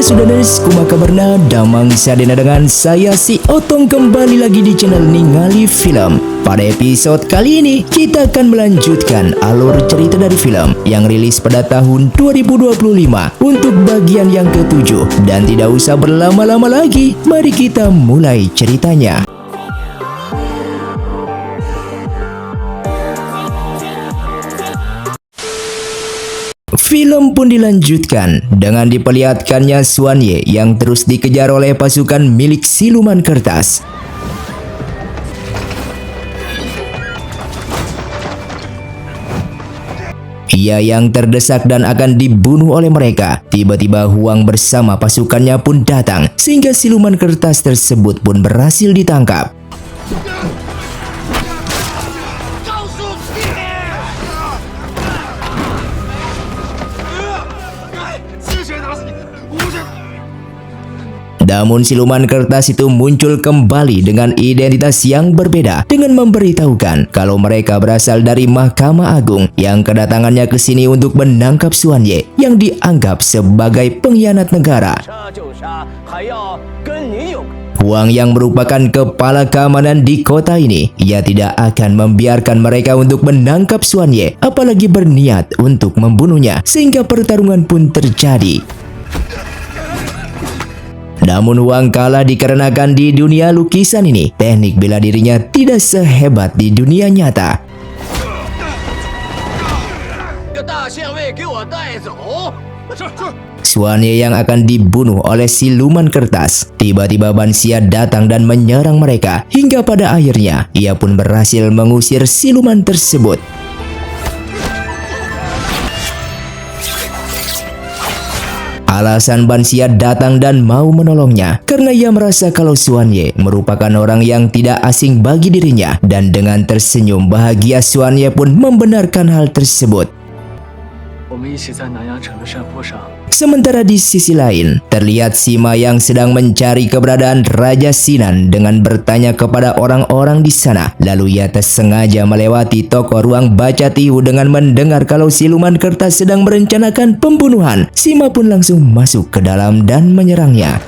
Sudaners, kumaha kabarna? Damang sadena dengan saya si Otong kembali lagi di channel Ningali Film. Pada episode kali ini, kita akan melanjutkan alur cerita dari film yang rilis pada tahun 2025 untuk bagian yang ke-7. Dan tidak usah berlama-lama lagi, mari kita mulai ceritanya. Film pun dilanjutkan dengan diperlihatkannya Xuan Ye yang terus dikejar oleh pasukan milik siluman kertas. Ia yang terdesak dan akan dibunuh oleh mereka. Tiba-tiba Huang bersama pasukannya pun datang, sehingga siluman kertas tersebut pun berhasil ditangkap. Namun siluman kertas itu muncul kembali dengan identitas yang berbeda dengan memberitahukan kalau mereka berasal dari Mahkamah Agung yang kedatangannya ke sini untuk menangkap Xuan Ye yang dianggap sebagai pengkhianat negara. Huang yang merupakan kepala keamanan di kota ini, ia tidak akan membiarkan mereka untuk menangkap Xuan Ye, apalagi berniat untuk membunuhnya, sehingga pertarungan pun terjadi. Namun Huang kalah dikarenakan di dunia lukisan ini, teknik bela dirinya tidak sehebat di dunia nyata. Xuan Ye yang akan dibunuh oleh siluman kertas. Tiba-tiba Ban Xia datang dan menyerang mereka, hingga pada akhirnya ia pun berhasil mengusir siluman tersebut. Alasan Ban Xia datang dan mau menolongnya karena ia merasa kalau Xuan Ye merupakan orang yang tidak asing bagi dirinya, dan dengan tersenyum bahagia Xuan Ye pun membenarkan hal tersebut. Sementara di sisi lain, terlihat Sima yang sedang mencari keberadaan Raja Sinan dengan bertanya kepada orang-orang di sana. Lalu ia tersengaja melewati toko ruang baca tihu dengan mendengar kalau siluman kertas sedang merencanakan pembunuhan. Sima pun langsung masuk ke dalam dan menyerangnya.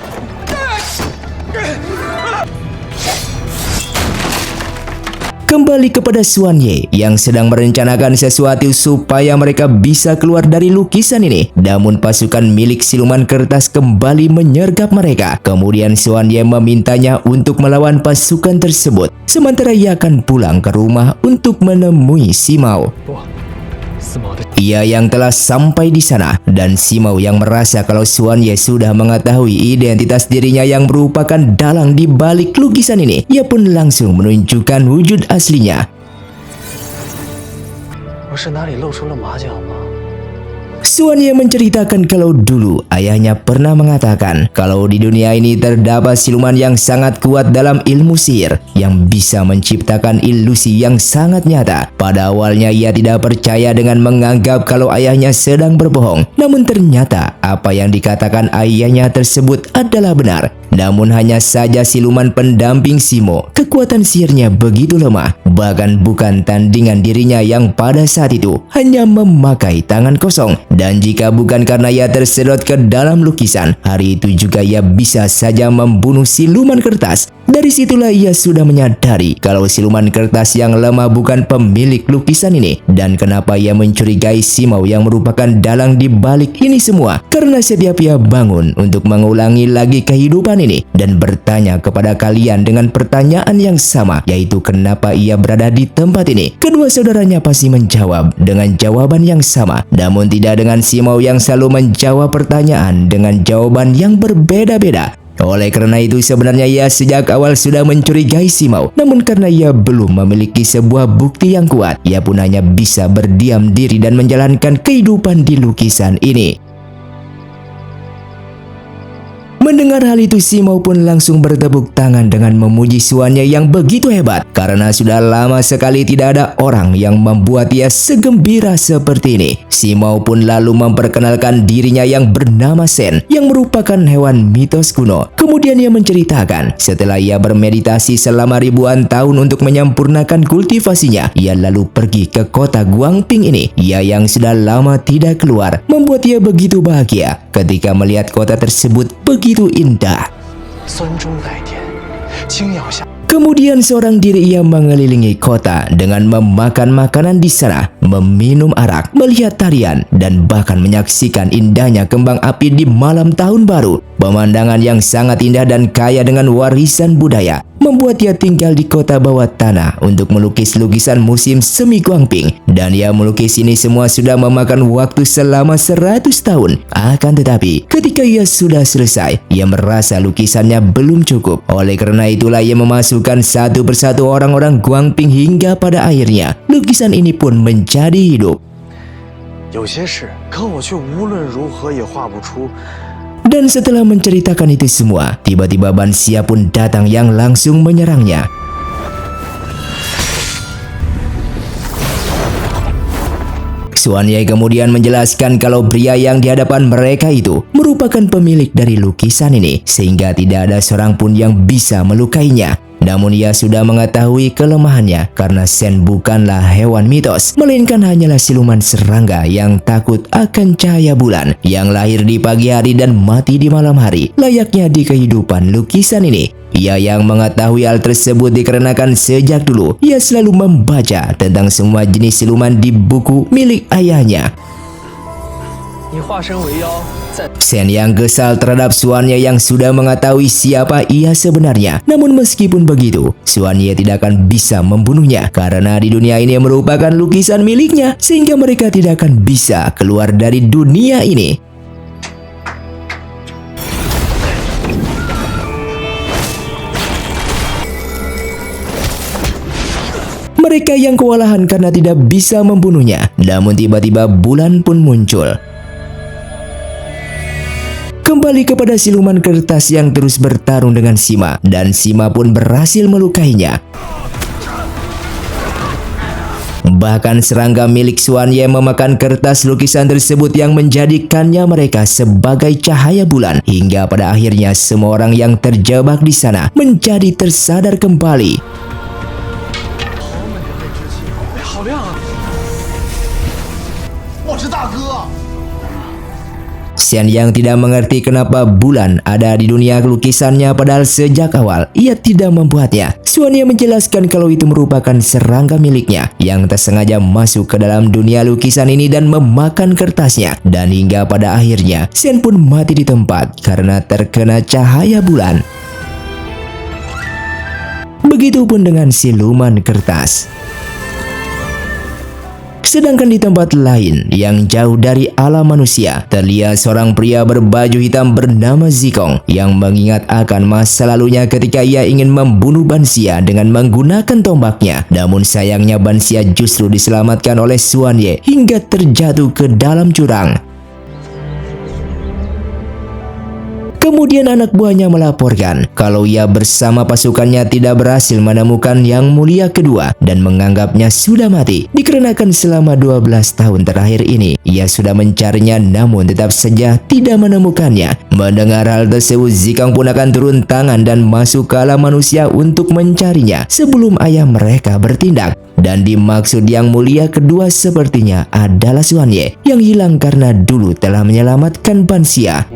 Kembali kepada Xuan Ye yang sedang merencanakan sesuatu supaya mereka bisa keluar dari lukisan ini. Namun pasukan milik siluman kertas kembali menyergap mereka. Kemudian Xuan Ye memintanya untuk melawan pasukan tersebut. Sementara ia akan pulang ke rumah untuk menemui Simao. Ia yang telah sampai di sana, dan Simao yang merasa kalau Xuan Ye sudah mengetahui identitas dirinya yang merupakan dalang di balik lukisan ini, ia pun langsung menunjukkan wujud aslinya. Xuan Ye menceritakan kalau dulu ayahnya pernah mengatakan kalau di dunia ini terdapat siluman yang sangat kuat dalam ilmu sihir yang bisa menciptakan ilusi yang sangat nyata. Pada awalnya ia tidak percaya dengan menganggap kalau ayahnya sedang berbohong. Namun ternyata apa yang dikatakan ayahnya tersebut adalah benar. Namun hanya saja siluman pendamping Simo, kekuatan sihirnya begitu lemah. Bahkan bukan tandingan dirinya yang pada saat itu hanya memakai tangan kosong. Dan jika bukan karena ia tersedot ke dalam lukisan, hari itu juga ia bisa saja membunuh siluman kertas. Dari situlah ia sudah menyadari kalau siluman kertas yang lemah bukan pemilik lukisan ini. Dan kenapa ia mencurigai Simao yang merupakan dalang di balik ini semua? Karena setiap ia bangun untuk mengulangi lagi kehidupan ini dan bertanya kepada kalian dengan pertanyaan yang sama, yaitu kenapa ia berada di tempat ini. Kedua saudaranya pasti menjawab dengan jawaban yang sama, namun tidak dengan Simao yang selalu menjawab pertanyaan dengan jawaban yang berbeda-beda. Oleh karena itu sebenarnya ia sejak awal sudah mencurigai Simao. Namun karena ia belum memiliki sebuah bukti yang kuat, ia pun hanya bisa berdiam diri dan menjalankan kehidupan di lukisan ini. Mendengar hal itu, Simao pun langsung bertepuk tangan dengan memuji suannya yang begitu hebat. Karena sudah lama sekali tidak ada orang yang membuat ia segembira seperti ini. Simao pun lalu memperkenalkan dirinya yang bernama Sen, yang merupakan hewan mitos kuno. Kemudian ia menceritakan, setelah ia bermeditasi selama ribuan tahun untuk menyempurnakan kultivasinya, ia lalu pergi ke kota Guangping ini. Ia yang sudah lama tidak keluar, membuat ia begitu bahagia ketika melihat kota tersebut begitu indah. Kemudian seorang diri ia mengelilingi kota dengan memakan makanan di sana, meminum arak, melihat tarian, dan bahkan menyaksikan indahnya kembang api di malam tahun baru. Pemandangan yang sangat indah dan kaya dengan warisan budaya membuat ia tinggal di kota bawah tanah untuk melukis lukisan musim semi Guangping. Dan ia melukis ini semua sudah memakan waktu selama 100 tahun. Akan tetapi, ketika ia sudah selesai, ia merasa lukisannya belum cukup. Oleh karena itulah ia memasukkan satu persatu orang-orang Guangping hingga pada akhirnya lukisan ini pun menjadi hidup. Dan setelah menceritakan itu semua, tiba-tiba Ban Xia pun datang yang langsung menyerangnya. Xuan Ye kemudian menjelaskan kalau pria yang di hadapan mereka itu merupakan pemilik dari lukisan ini, sehingga tidak ada seorang pun yang bisa melukainya. Namun ia sudah mengetahui kelemahannya karena Sen bukanlah hewan mitos, melainkan hanyalah siluman serangga yang takut akan cahaya bulan, yang lahir di pagi hari dan mati di malam hari, layaknya di kehidupan lukisan ini. Ia yang mengetahui hal tersebut dikarenakan sejak dulu ia selalu membaca tentang semua jenis siluman di buku milik ayahnya. Sen yang kesal terhadap Xuan Ye yang sudah mengetahui siapa ia sebenarnya. Namun meskipun begitu, Xuan Ye tidak akan bisa membunuhnya karena di dunia ini merupakan lukisan miliknya, sehingga mereka tidak akan bisa keluar dari dunia ini. Mereka yang kewalahan karena tidak bisa membunuhnya. Namun tiba-tiba bulan pun muncul. Kembali kepada siluman kertas yang terus bertarung dengan Sima, dan Sima pun berhasil melukainya. Bahkan serangga milik Xuan Ye memakan kertas lukisan tersebut yang menjadikannya mereka sebagai cahaya bulan, hingga pada akhirnya semua orang yang terjebak di sana menjadi tersadar kembali. Xian yang tidak mengerti kenapa bulan ada di dunia lukisannya, padahal sejak awal ia tidak membuatnya. Xuan Ye menjelaskan kalau itu merupakan serangga miliknya yang tersengaja masuk ke dalam dunia lukisan ini dan memakan kertasnya. Dan hingga pada akhirnya Xian pun mati di tempat karena terkena cahaya bulan. Begitupun dengan siluman kertas. Sedangkan di tempat lain yang jauh dari alam manusia, terlihat seorang pria berbaju hitam bernama Zikong yang mengingat akan masa lalunya ketika ia ingin membunuh Ban Xia dengan menggunakan tombaknya. Namun sayangnya Ban Xia justru diselamatkan oleh Xuan Ye hingga terjatuh ke dalam jurang. Kemudian anak buahnya melaporkan kalau ia bersama pasukannya tidak berhasil menemukan yang mulia kedua dan menganggapnya sudah mati. Dikarenakan selama 12 tahun terakhir ini ia sudah mencarinya namun tetap saja tidak menemukannya. Mendengar hal tersebut, Zikong pun akan turun tangan dan masuk ke alam manusia untuk mencarinya sebelum ayah mereka bertindak. Dan dimaksud yang mulia kedua sepertinya adalah Xuan Ye yang hilang karena dulu telah menyelamatkan Ban Xia.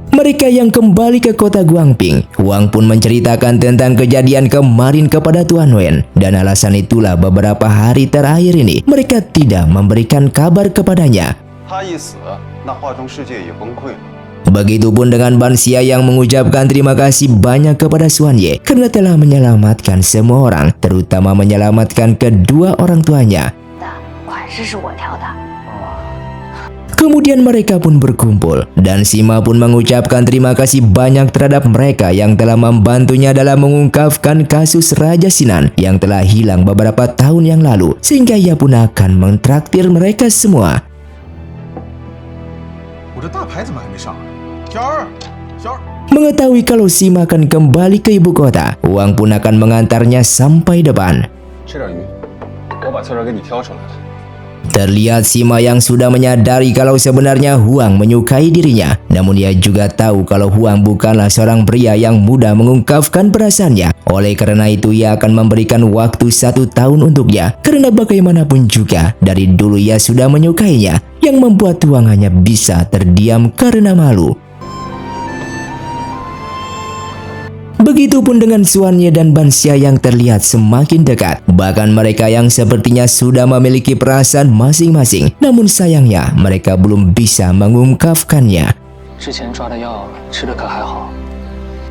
Mereka yang kembali ke kota Guangping, Huang pun menceritakan tentang kejadian kemarin kepada Tuan Wen. Dan alasan itulah beberapa hari terakhir ini mereka tidak memberikan kabar kepadanya. Begitupun dengan Ban Xia yang mengucapkan terima kasih banyak kepada Xuan Ye karena telah menyelamatkan semua orang, terutama menyelamatkan kedua orang tuanya. Kemudian mereka pun berkumpul dan Sima pun mengucapkan terima kasih banyak terhadap mereka yang telah membantunya dalam mengungkapkan kasus Raja Sinan yang telah hilang beberapa tahun yang lalu, sehingga ia pun akan mentraktir mereka semua. 我这大牌怎么还没上啊？小二，小二。 Mengetahui kalau Sima akan kembali ke ibu kota, Huang pun akan mengantarnya sampai depan. 吃点鱼，我把菜单给你挑出来了。 Terlihat Sima yang sudah menyadari kalau sebenarnya Huang menyukai dirinya. Namun ia juga tahu kalau Huang bukanlah seorang pria yang mudah mengungkapkan perasaannya. Oleh karena itu ia akan memberikan waktu 1 tahun untuknya. Karena bagaimanapun juga dari dulu ia sudah menyukainya. Yang membuat Huang hanya bisa terdiam karena malu. Begitupun dengan Xuan Ye dan Ban Xia yang terlihat semakin dekat. Bahkan mereka yang sepertinya sudah memiliki perasaan masing-masing. Namun sayangnya mereka belum bisa mengungkapkannya.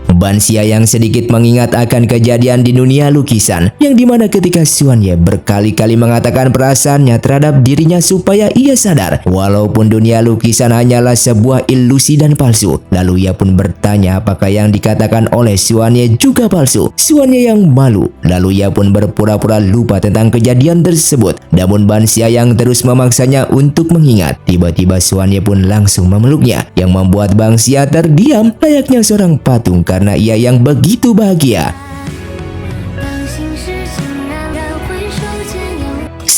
Ban Xia yang sedikit mengingat akan kejadian di dunia lukisan, yang dimana ketika Xuan Ye berkali-kali mengatakan perasaannya terhadap dirinya supaya ia sadar walaupun dunia lukisan hanyalah sebuah ilusi dan palsu. Lalu ia pun bertanya apakah yang dikatakan oleh Xuan Ye juga palsu. Xuan Ye yang malu, lalu ia pun berpura-pura lupa tentang kejadian tersebut. Namun Ban Xia yang terus memaksanya untuk mengingat. Tiba-tiba Xuan Ye pun langsung memeluknya, yang membuat Ban Xia terdiam layaknya seorang patung karena ia yang begitu bahagia.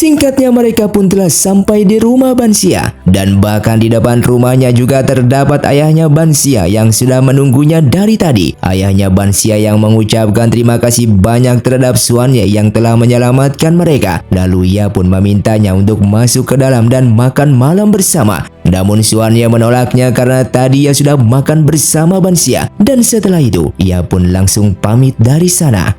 Singkatnya mereka pun telah sampai di rumah Ban Xia. Dan bahkan di depan rumahnya juga terdapat ayahnya Ban Xia yang sudah menunggunya dari tadi. Ayahnya Ban Xia yang mengucapkan terima kasih banyak terhadap Xuan Ye yang telah menyelamatkan mereka. Lalu ia pun memintanya untuk masuk ke dalam dan makan malam bersama. Namun Xuan Ye menolaknya karena tadi ia sudah makan bersama Ban Xia. Dan setelah itu ia pun langsung pamit dari sana.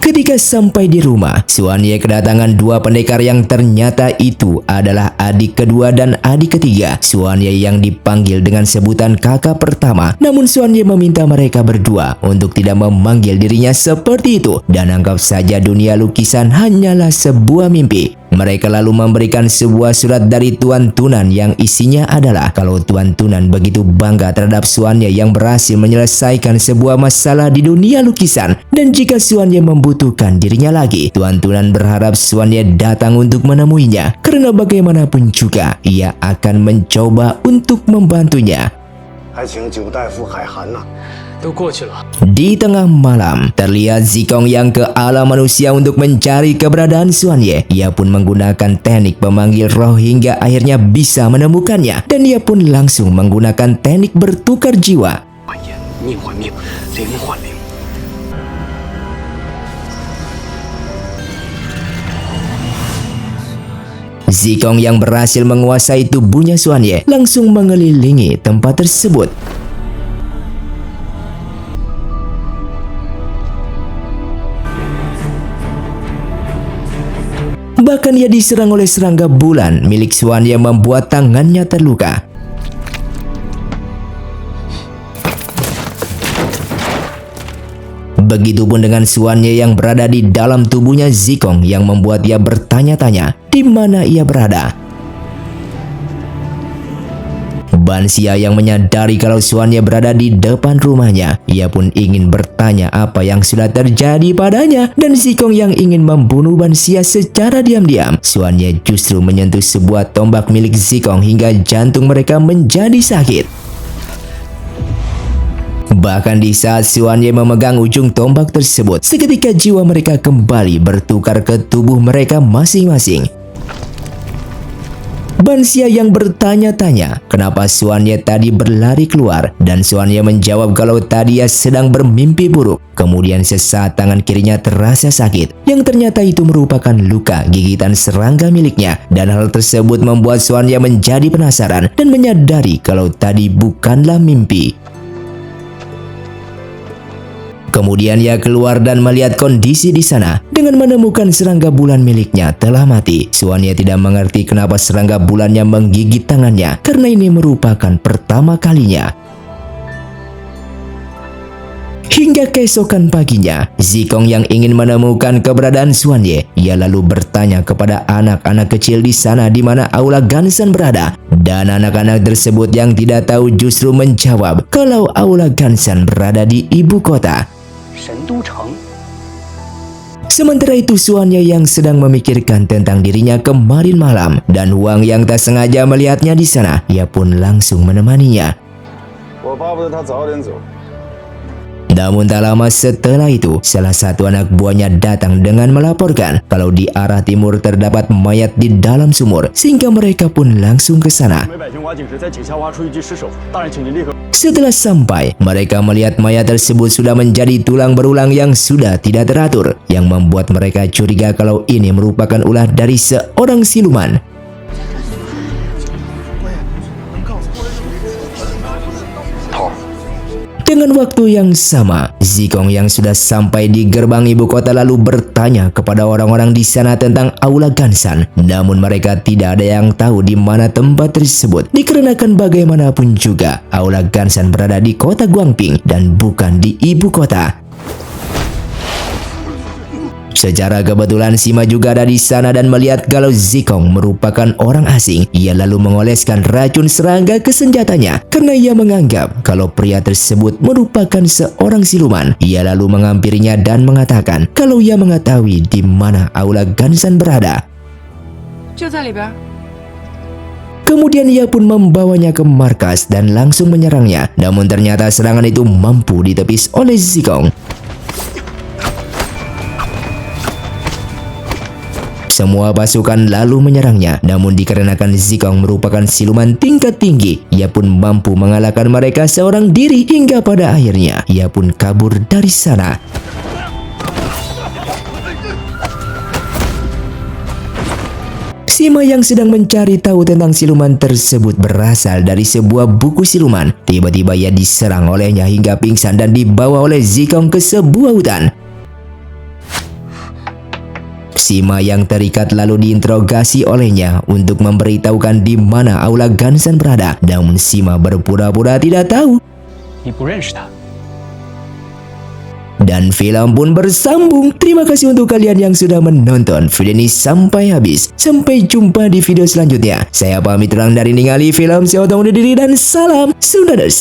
Ketika sampai di rumah, Xuan Ye kedatangan 2 pendekar yang ternyata itu adalah adik kedua dan adik ketiga Xuan Ye yang dipanggil dengan sebutan kakak pertama. Namun Xuan Ye meminta mereka berdua untuk tidak memanggil dirinya seperti itu dan anggap saja dunia lukisan hanyalah sebuah mimpi. Mereka lalu memberikan sebuah surat dari Tuan Tunan yang isinya adalah kalau Tuan Tunan begitu bangga terhadap Xuan Ye yang berhasil menyelesaikan sebuah masalah di dunia lukisan. Dan jika Xuan Ye membutuhkan dirinya lagi, Tuan Tunan berharap Xuan Ye datang untuk menemuinya. Karena bagaimanapun juga, ia akan mencoba untuk membantunya. Di tengah malam, terlihat Zikong yang ke alam manusia untuk mencari keberadaan Xuan Ye. Ia pun menggunakan teknik pemanggil roh hingga akhirnya bisa menemukannya. Dan ia pun langsung menggunakan teknik bertukar jiwa. Zikong yang berhasil menguasai tubuhnya Xuan Ye langsung mengelilingi tempat tersebut. Bahkan ia diserang oleh serangga bulan milik Xuan Ye membuat tangannya terluka. Begitupun dengan Xuan Ye yang berada di dalam tubuhnya Zikong yang membuat ia bertanya-tanya di mana ia berada. Ban Xia yang menyadari kalau Xuan Ye berada di depan rumahnya. Ia pun ingin bertanya apa yang sudah terjadi padanya. Dan Zikong yang ingin membunuh Ban Xia secara diam-diam. Xuan Ye justru menyentuh sebuah tombak milik Zikong hingga jantung mereka menjadi sakit. Bahkan di saat Xuan Ye memegang ujung tombak tersebut, seketika jiwa mereka kembali bertukar ke tubuh mereka masing-masing. Ban Xia yang bertanya-tanya kenapa Xuan Ye tadi berlari keluar, dan Xuan Ye menjawab kalau tadi ia sedang bermimpi buruk. Kemudian sesaat tangan kirinya terasa sakit, yang ternyata itu merupakan luka gigitan serangga miliknya. Dan hal tersebut membuat Xuan Ye menjadi penasaran dan menyadari kalau tadi bukanlah mimpi. Kemudian ia keluar dan melihat kondisi di sana. Dengan menemukan serangga bulan miliknya telah mati. Xuan Ye tidak mengerti kenapa serangga bulannya menggigit tangannya, karena ini merupakan pertama kalinya. Hingga keesokan paginya, Zikong yang ingin menemukan keberadaan Xuan Ye, ia lalu bertanya kepada anak-anak kecil di sana di mana aula Gansan berada. Dan anak-anak tersebut yang tidak tahu justru menjawab kalau aula Gansan berada di ibu kota. Sementara itu suaminya yang sedang memikirkan tentang dirinya kemarin malam dan Huang yang tak sengaja melihatnya di sana, ia pun langsung menemaninya. 我巴不得他早点走。 Namun tak lama setelah itu, salah satu anak buahnya datang dengan melaporkan kalau di arah timur terdapat mayat di dalam sumur, sehingga mereka pun langsung ke sana. 北百姓挖井时在井下挖出一具尸首，大人请您立刻。 Setelah sampai, mereka melihat mayat tersebut sudah menjadi tulang berulang yang sudah tidak teratur, yang membuat mereka curiga kalau ini merupakan ulah dari seorang siluman. Dengan waktu yang sama, Zikong yang sudah sampai di gerbang ibu kota lalu bertanya kepada orang-orang di sana tentang Aula Gansan. Namun mereka tidak ada yang tahu di mana tempat tersebut, dikarenakan bagaimanapun juga Aula Gansan berada di kota Guangping dan bukan di ibu kota. Secara kebetulan Sima juga ada di sana dan melihat kalau Zikong merupakan orang asing. Ia lalu mengoleskan racun serangga ke senjatanya karena ia menganggap kalau pria tersebut merupakan seorang siluman. Ia lalu menghampirinya dan mengatakan kalau ia mengetahui di mana Aula Gansan berada. 就在里边。 Kemudian ia pun membawanya ke markas dan langsung menyerangnya. Namun ternyata serangan itu mampu ditepis oleh Zikong. Semua pasukan lalu menyerangnya, namun dikarenakan Zikong merupakan siluman tingkat tinggi, ia pun mampu mengalahkan mereka seorang diri hingga pada akhirnya ia pun kabur dari sana. Sima yang sedang mencari tahu tentang siluman tersebut berasal dari sebuah buku siluman. Tiba-tiba ia diserang olehnya hingga pingsan dan dibawa oleh Zikong ke sebuah hutan. Sima yang terikat lalu diinterogasi olehnya untuk memberitahukan di mana Aula Gansan berada. Namun Sima berpura-pura tidak tahu. 你不认识他？ Dan film pun bersambung. Terima kasih untuk kalian yang sudah menonton video ini sampai habis. Sampai jumpa di video selanjutnya. Saya pamit ulang dari Ningali Film. Saya Otong undur diri dan salam Sundados.